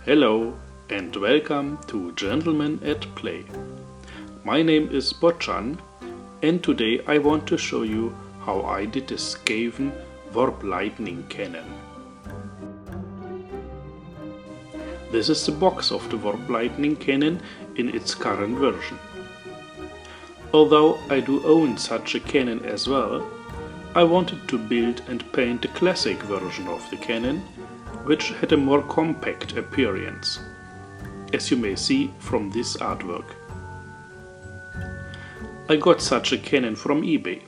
Hello and welcome to Gentlemen at Play. My name is Bochan and today I want to show you how I did a Skaven Warp Lighting Cannon. This is the box of the Warp Lighting Cannon in its current version. Although I do own such a cannon as well, I wanted to build and paint the classic version of the cannon, which had a more compact appearance, as you may see from this artwork. I got such a cannon from eBay.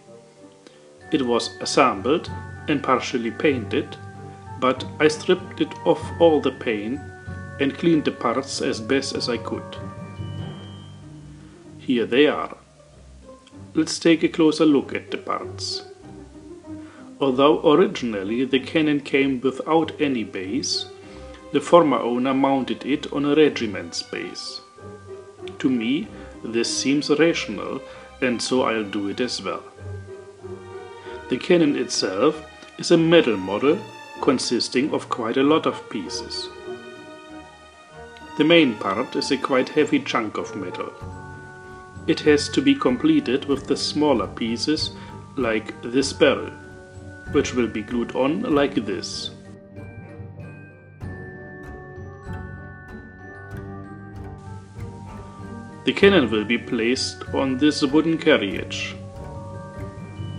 It was assembled and partially painted, but I stripped it off all the paint and cleaned the parts as best as I could. Here they are. Let's take a closer look at the parts. Although originally the cannon came without any base, the former owner mounted it on a regiment's base. To me, this seems rational, and so I'll do it as well. The cannon itself is a metal model consisting of quite a lot of pieces. The main part is a quite heavy chunk of metal. It has to be completed with the smaller pieces like this barrel, which will be glued on like this. The cannon will be placed on this wooden carriage.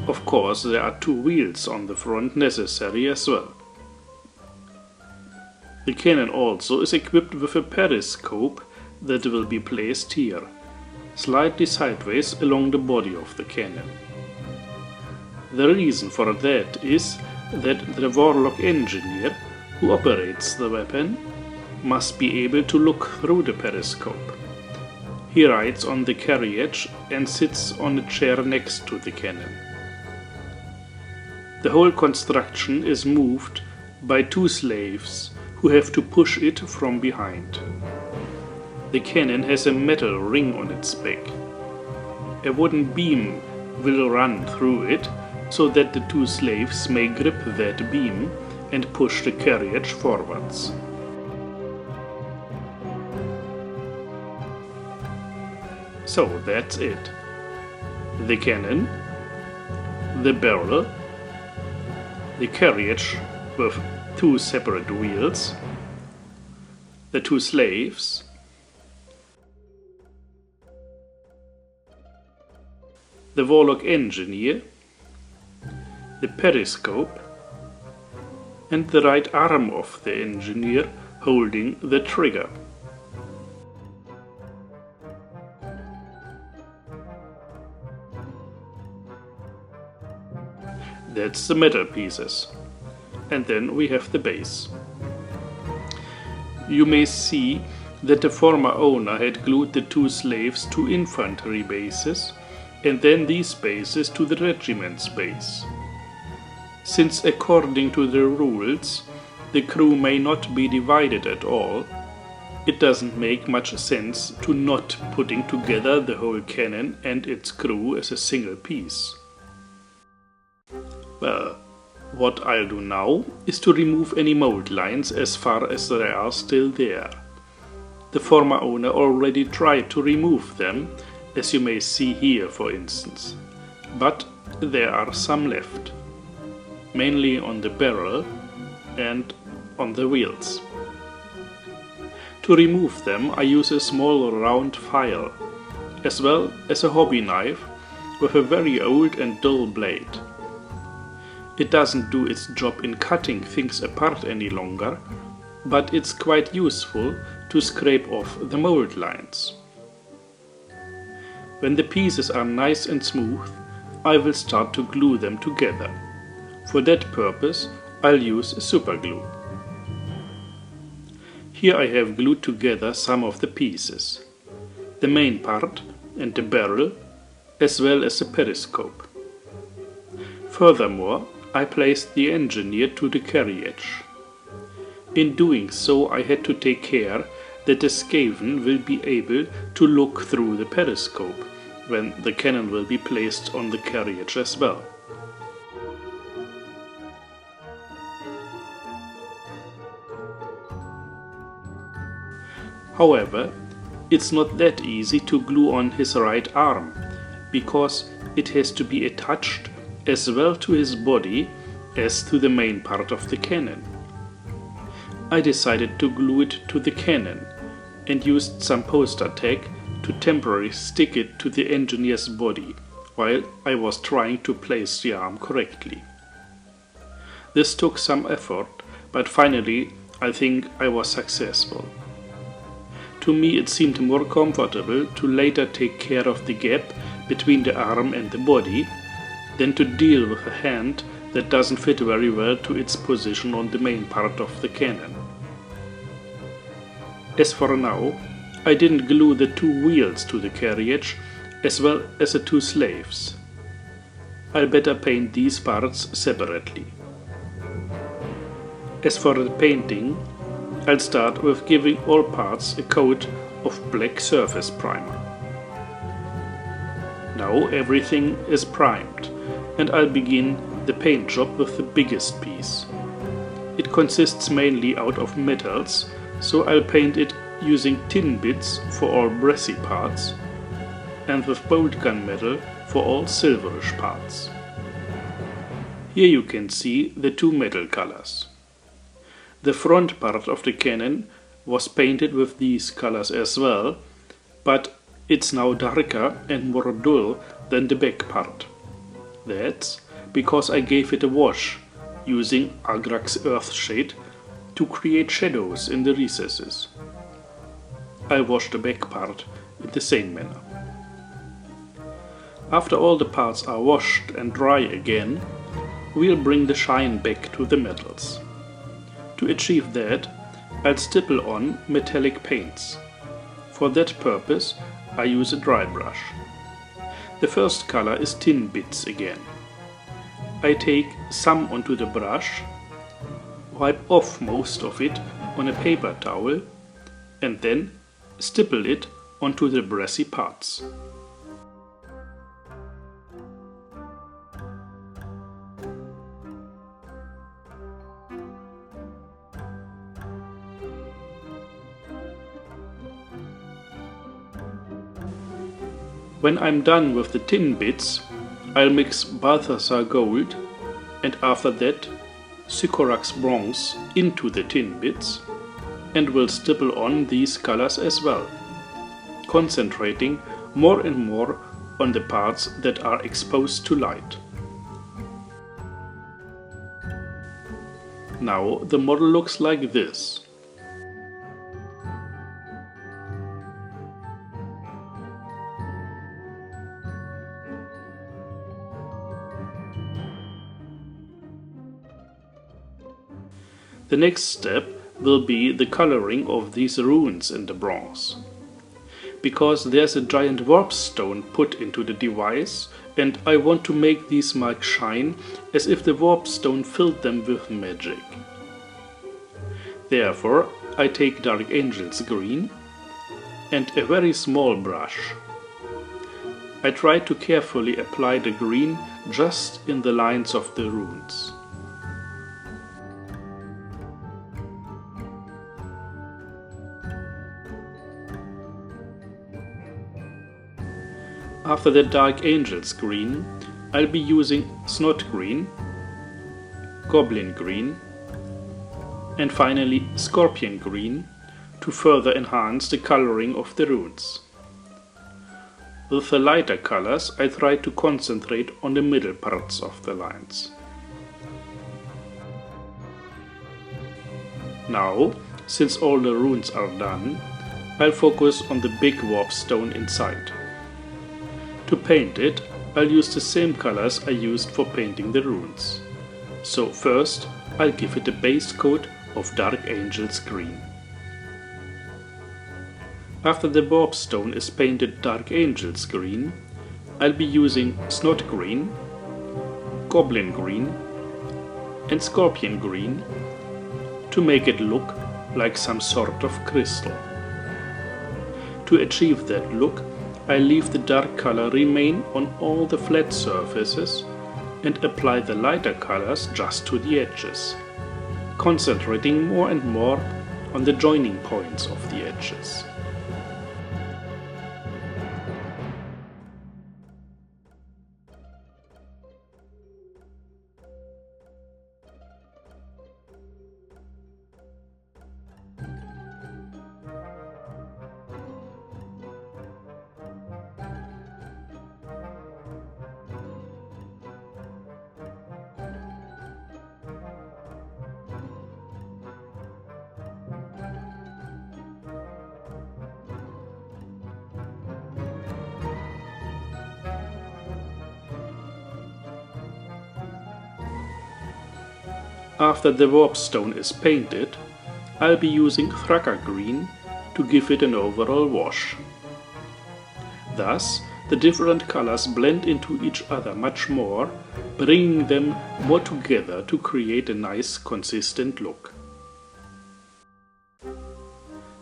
Of course, there are two wheels on the front necessary as well. The cannon also is equipped with a periscope that will be placed here, slightly sideways along the body of the cannon. The reason for that is that the warlock engineer who operates the weapon must be able to look through the periscope. He rides on the carriage and sits on a chair next to the cannon. The whole construction is moved by two slaves who have to push it from behind. The cannon has a metal ring on its back. A wooden beam will run through it so that the two slaves may grip that beam and push the carriage forwards. So that's it. The cannon, the barrel, the carriage with two separate wheels, the two slaves, the warlock engineer, the periscope, and the right arm of the engineer holding the trigger. That's the metal pieces. And then we have the base. You may see that the former owner had glued the two slaves to infantry bases and then these bases to the regiment's base. Since according to the rules the crew may not be divided at all, it doesn't make much sense to not putting together the whole cannon and its crew as a single piece. Well, what I'll do now is to remove any mold lines as far as they are still there. The former owner already tried to remove them, as you may see here for instance, but there are some left, mainly on the barrel and on the wheels. To remove them I use a small round file, as well as a hobby knife with a very old and dull blade. It doesn't do its job in cutting things apart any longer, but it's quite useful to scrape off the mold lines. When the pieces are nice and smooth, I will start to glue them together. For that purpose, I'll use super glue. Here I have glued together some of the pieces, the main part and the barrel, as well as the periscope. Furthermore, I placed the engineer to the carriage. In doing so, I had to take care that the Skaven will be able to look through the periscope when the cannon will be placed on the carriage as well. However, it's not that easy to glue on his right arm, because it has to be attached as well to his body as to the main part of the cannon. I decided to glue it to the cannon and used some poster tack to temporarily stick it to the engineer's body while I was trying to place the arm correctly. This took some effort, but finally I think I was successful. To me it seemed more comfortable to later take care of the gap between the arm and the body than to deal with a hand that doesn't fit very well to its position on the main part of the cannon. As for now, I didn't glue the two wheels to the carriage as well as the two slaves. I'll better paint these parts separately. As for the painting, I'll start with giving all parts a coat of black surface primer. Now everything is primed, and I'll begin the paint job with the biggest piece. It consists mainly out of metals, so I'll paint it using tin bits for all brassy parts and with bolt gunmetal for all silverish parts. Here you can see the two metal colors. The front part of the cannon was painted with these colors as well, but it's now darker and more dull than the back part. That's because I gave it a wash using Agrax Earthshade to create shadows in the recesses. I washed the back part in the same manner. After all the parts are washed and dry again, we'll bring the shine back to the metals. To achieve that, I'll stipple on metallic paints. For that purpose, I use a dry brush. The first color is tin bits again. I take some onto the brush, wipe off most of it on a paper towel, and then stipple it onto the brassy parts. When I'm done with the tin bits, I'll mix Balthasar Gold and after that Sycorax Bronze into the tin bits and will stipple on these colors as well, concentrating more and more on the parts that are exposed to light. Now the model looks like this. The next step will be the coloring of these runes in the bronze. Because there's a giant warp stone put into the device, and I want to make these marks shine as if the warp stone filled them with magic. Therefore, I take Dark Angel's green and a very small brush. I try to carefully apply the green just in the lines of the runes. After the Dark Angel's green, I'll be using Snot green, Goblin green, and finally Scorpion green to further enhance the coloring of the runes. With the lighter colors, I try to concentrate on the middle parts of the lines. Now, since all the runes are done, I'll focus on the big warp stone inside. To paint it, I'll use the same colors I used for painting the runes. So first, I'll give it a base coat of Dark Angel's green. After the warp stone is painted Dark Angel's green, I'll be using Snot green, Goblin green, and Scorpion green to make it look like some sort of crystal. To achieve that look, I leave the dark color remain on all the flat surfaces and apply the lighter colors just to the edges, concentrating more and more on the joining points of the edges. After the warpstone is painted, I'll be using Thraka green to give it an overall wash. Thus, the different colors blend into each other much more, bringing them more together to create a nice, consistent look.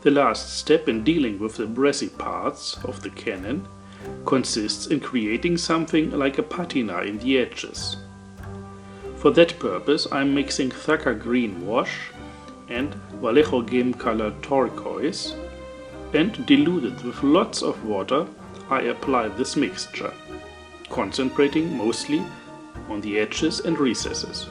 The last step in dealing with the brassy parts of the cannon consists in creating something like a patina in the edges. For that purpose I'm mixing Thraka green wash and Vallejo game color turquoise, and diluted with lots of water I apply this mixture, concentrating mostly on the edges and recesses.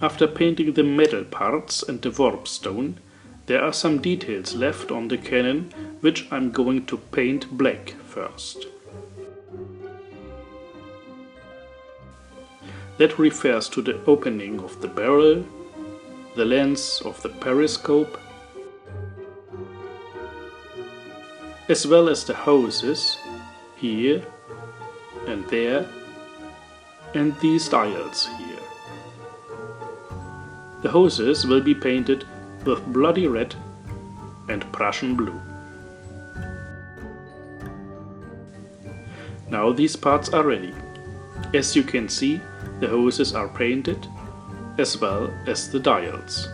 After painting the metal parts and the warpstone, there are some details left on the cannon which I'm going to paint black first. That refers to the opening of the barrel, the lens of the periscope, as well as the hoses here and there, and these dials here. The hoses will be painted with bloody red and Prussian blue. Now these parts are ready. As you can see, the hoses are painted as well as the dials.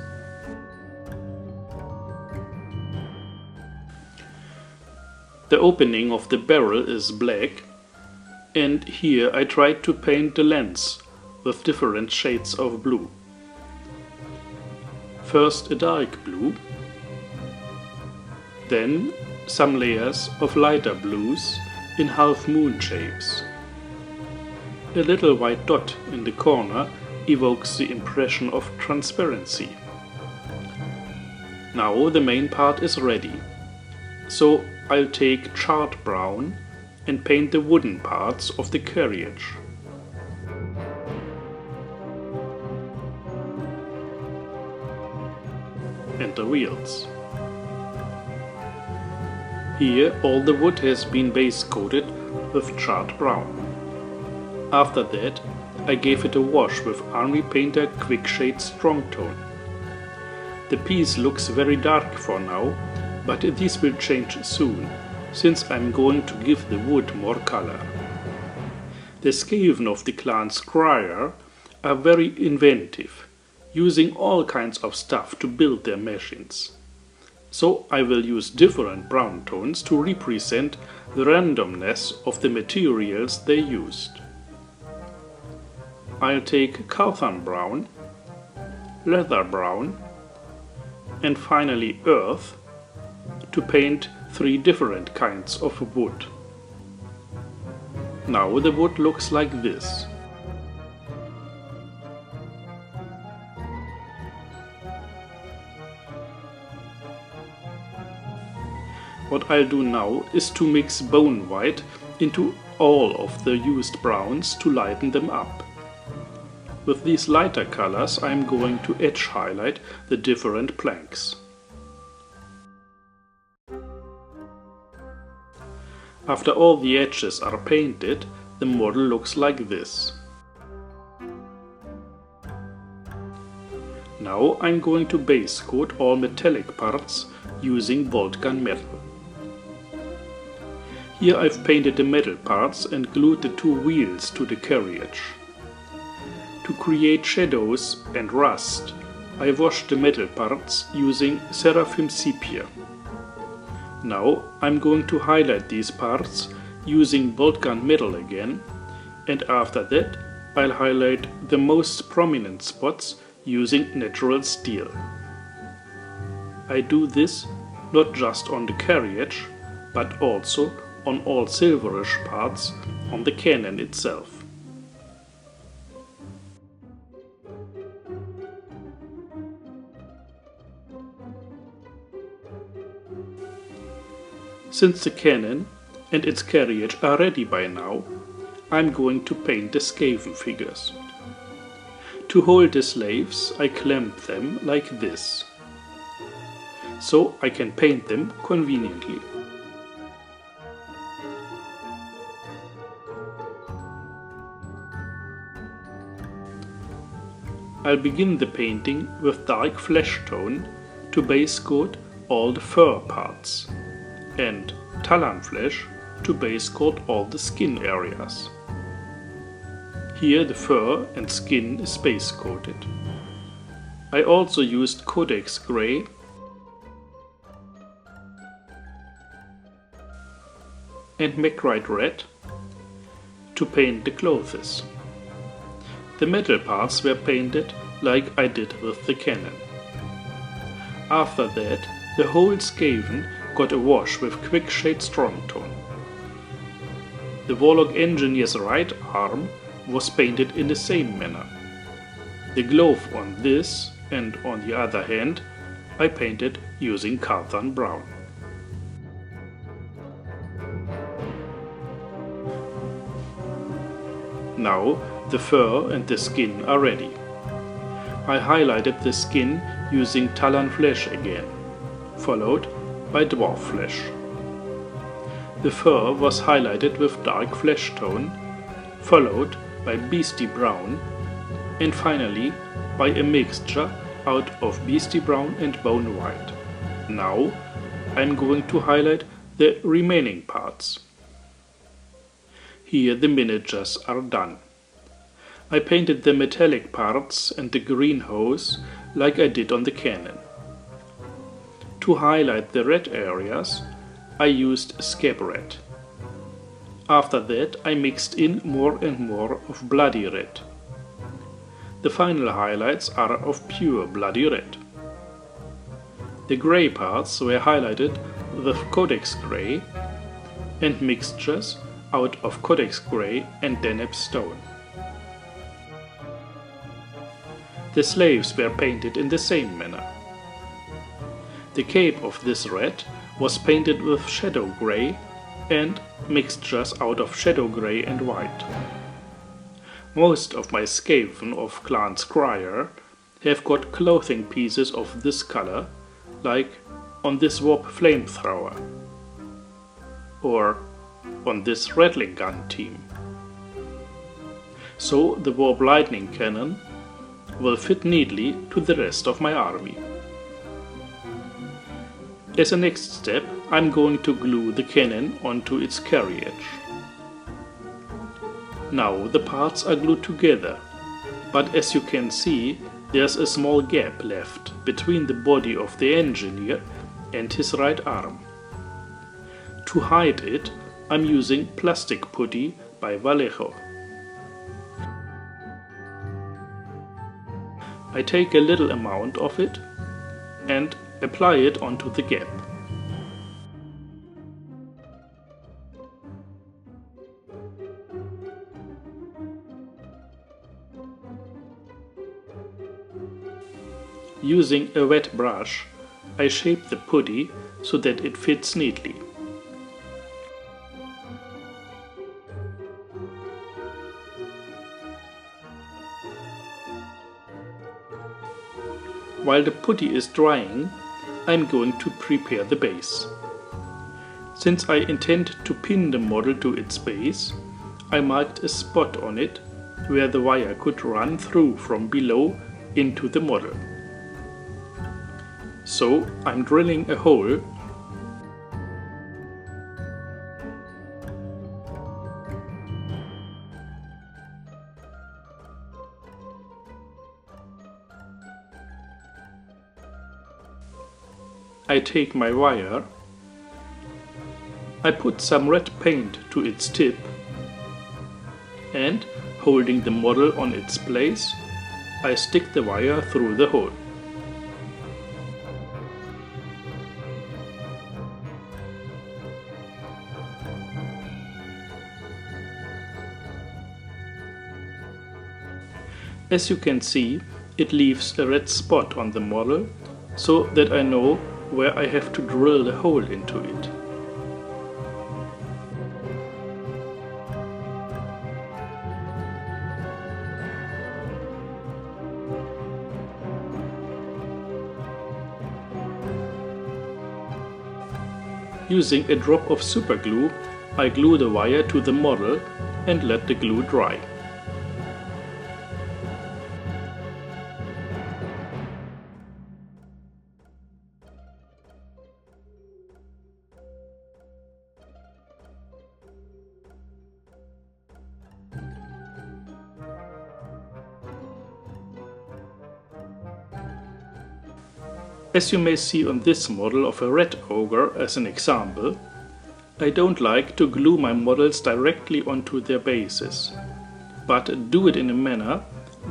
The opening of the barrel is black, and here I tried to paint the lens with different shades of blue. First a dark blue, then some layers of lighter blues in half-moon shapes. A little white dot in the corner evokes the impression of transparency. Now the main part is ready, so I'll take charred brown and paint the wooden parts of the carriage. And the wheels. Here all the wood has been base coated with charred brown. After that I gave it a wash with Army Painter Quick Shade Strong Tone. The piece looks very dark for now, but this will change soon, since I'm going to give the wood more color. The Skaven of the clan Scryer are very inventive, using all kinds of stuff to build their machines. So I will use different brown tones to represent the randomness of the materials they used. I'll take Cawthon brown, leather brown, and finally earth to paint 3 different kinds of wood. Now the wood looks like this. What I'll do now is to mix bone white into all of the used browns to lighten them up. With these lighter colors I'm going to edge highlight the different planks. After all the edges are painted, the model looks like this. Now I'm going to base coat all metallic parts using bolt gun metal. Here I've painted the metal parts and glued the two wheels to the carriage. To create shadows and rust, I washed the metal parts using Seraphim Sepia. Now I'm going to highlight these parts using bolt gun metal again, and after that I'll highlight the most prominent spots using natural steel. I do this not just on the carriage, but also on all silverish parts on the cannon itself. Since the cannon and its carriage are ready by now, I'm going to paint the Skaven figures. To hold the slaves, I clamp them like this, so I can paint them conveniently. I'll begin the painting with dark flesh tone to base coat all the fur parts, and talon flesh to base coat all the skin areas. Here the fur and skin is base coated. I also used Codex Gray and Macrite Red to paint the clothes. The metal parts were painted like I did with the cannon. After that, the whole Skaven got a wash with quick shade strong tone. The Warlock Engineer's right arm was painted in the same manner. The glove on this and on the other hand I painted using Carthan Brown. Now the fur and the skin are ready. I highlighted the skin using Talon flesh again, followed by dwarf flesh. The fur was highlighted with dark flesh tone, followed by beastie brown, and finally by a mixture out of beastie brown and bone white. Now I'm going to highlight the remaining parts. Here the miniatures are done. I painted the metallic parts and the green hose like I did on the cannon. To highlight the red areas, I used scab red. After that I mixed in more and more of bloody red. The final highlights are of pure bloody red. The grey parts were highlighted with Codex Grey and mixtures out of Codex Grey and Deneb Stone. The slaves were painted in the same manner. The cape of this red was painted with Shadow Grey and mixtures out of Shadow Grey and white. Most of my Skaven of Clan Scryer have got clothing pieces of this color, like on this Warp Flamethrower or on this Rattling Gun team. So the Warp Lighting Cannon will fit neatly to the rest of my army. As a next step, I'm going to glue the cannon onto its carriage. Now the parts are glued together, but as you can see, there's a small gap left between the body of the engineer and his right arm. To hide it, I'm using plastic putty by Vallejo. I take a little amount of it and apply it onto the gap. Using a wet brush, I shape the putty so that it fits neatly. While the putty is drying, I'm going to prepare the base. Since I intend to pin the model to its base, I marked a spot on it where the wire could run through from below into the model. So I'm drilling a hole I take my wire, I put some red paint to its tip, and, holding the model on its place, I stick the wire through the hole. As you can see, it leaves a red spot on the model, so that I know where I have to drill the hole into it. Using a drop of superglue, I glue the wire to the model and let the glue dry. As you may see on this model of a red ogre as an example, I don't like to glue my models directly onto their bases, but do it in a manner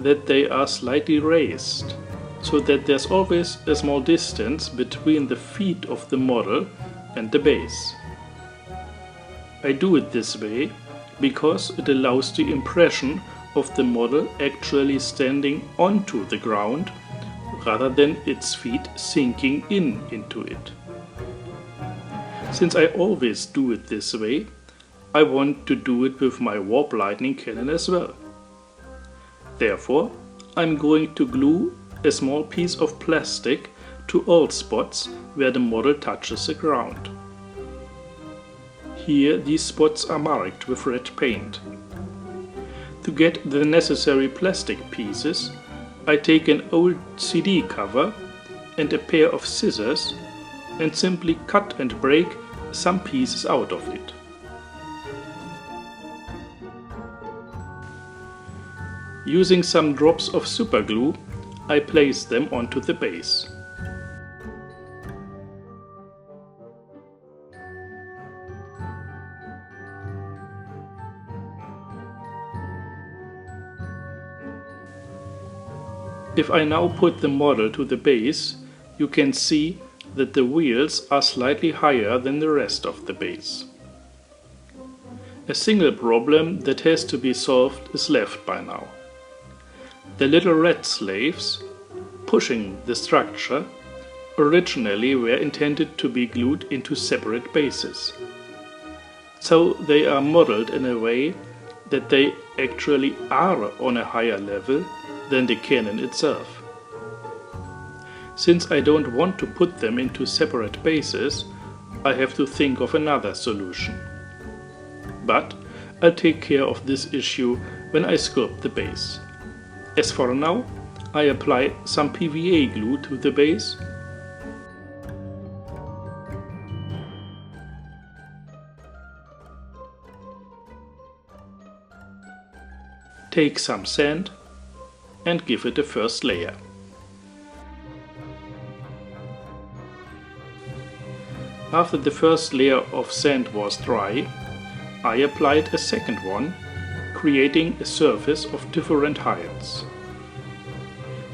that they are slightly raised, so that there's always a small distance between the feet of the model and the base. I do it this way because it allows the impression of the model actually standing onto the ground rather than its feet sinking into it. Since I always do it this way, I want to do it with my Warp Lighting Cannon as well. Therefore, I'm going to glue a small piece of plastic to all spots where the model touches the ground. Here these spots are marked with red paint. To get the necessary plastic pieces, I take an old CD cover and a pair of scissors and simply cut and break some pieces out of it. Using some drops of superglue, I place them onto the base. If I now put the model to the base, you can see that the wheels are slightly higher than the rest of the base. A single problem that has to be solved is left by now. The little red slaves, pushing the structure, originally were intended to be glued into separate bases. So they are modeled in a way that they actually are on a higher level than the cannon itself. Since I don't want to put them into separate bases, I have to think of another solution. But I'll take care of this issue when I sculpt the base. As for now, I apply some PVA glue to the base, take some sand and give it a first layer. After the first layer of sand was dry, I applied a second one, creating a surface of different heights.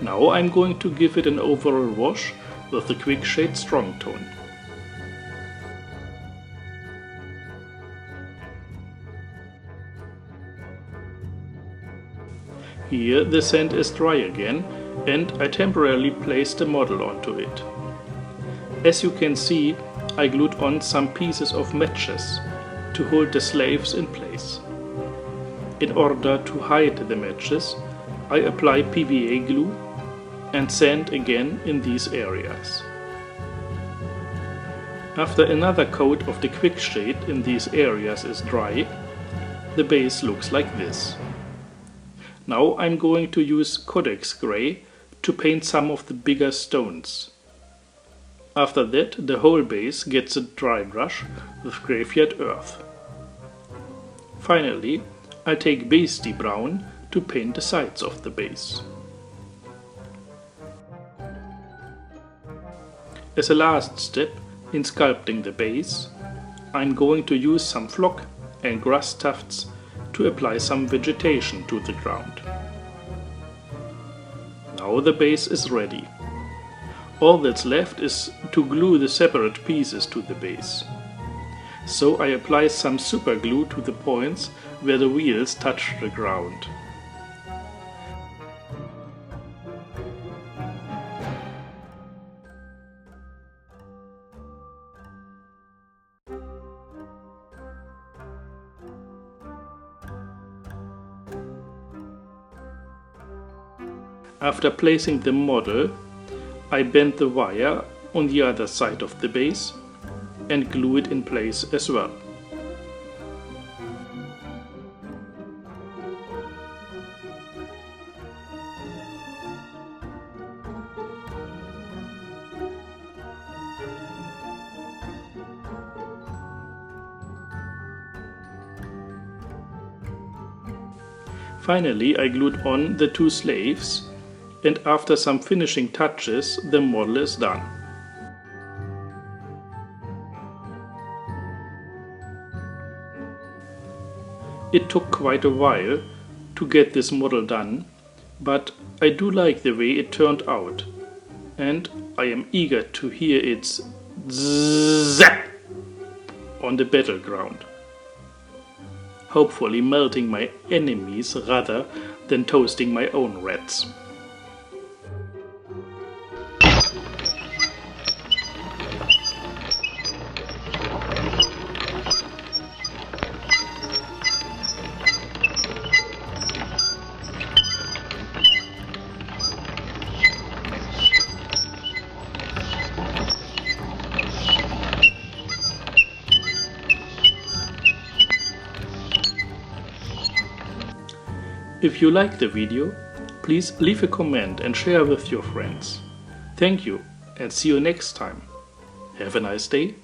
Now I'm going to give it an overall wash with the Quick Shade Strong Tone. Here the sand is dry again and I temporarily place the model onto it. As you can see, I glued on some pieces of matches to hold the slaves in place. In order to hide the matches, I apply PVA glue and sand again in these areas. After another coat of the Quick Shade in these areas is dry, the base looks like this. Now I'm going to use Codex Gray to paint some of the bigger stones. After that, the whole base gets a dry brush with Graveyard Earth. Finally, I take Pasty Brown to paint the sides of the base. As a last step in sculpting the base, I'm going to use some flock and grass tufts to apply some vegetation to the ground. Now the base is ready. All that's left is to glue the separate pieces to the base. So I apply some super glue to the points where the wheels touch the ground. After placing the model, I bend the wire on the other side of the base and glue it in place as well. Finally, I glued on the two slaves, and after some finishing touches, the model is done. It took quite a while to get this model done, but I do like the way it turned out, and I am eager to hear its zap on the battleground, hopefully melting my enemies rather than toasting my own rats. If you liked the video, please leave a comment and share with your friends. Thank you and see you next time. Have a nice day.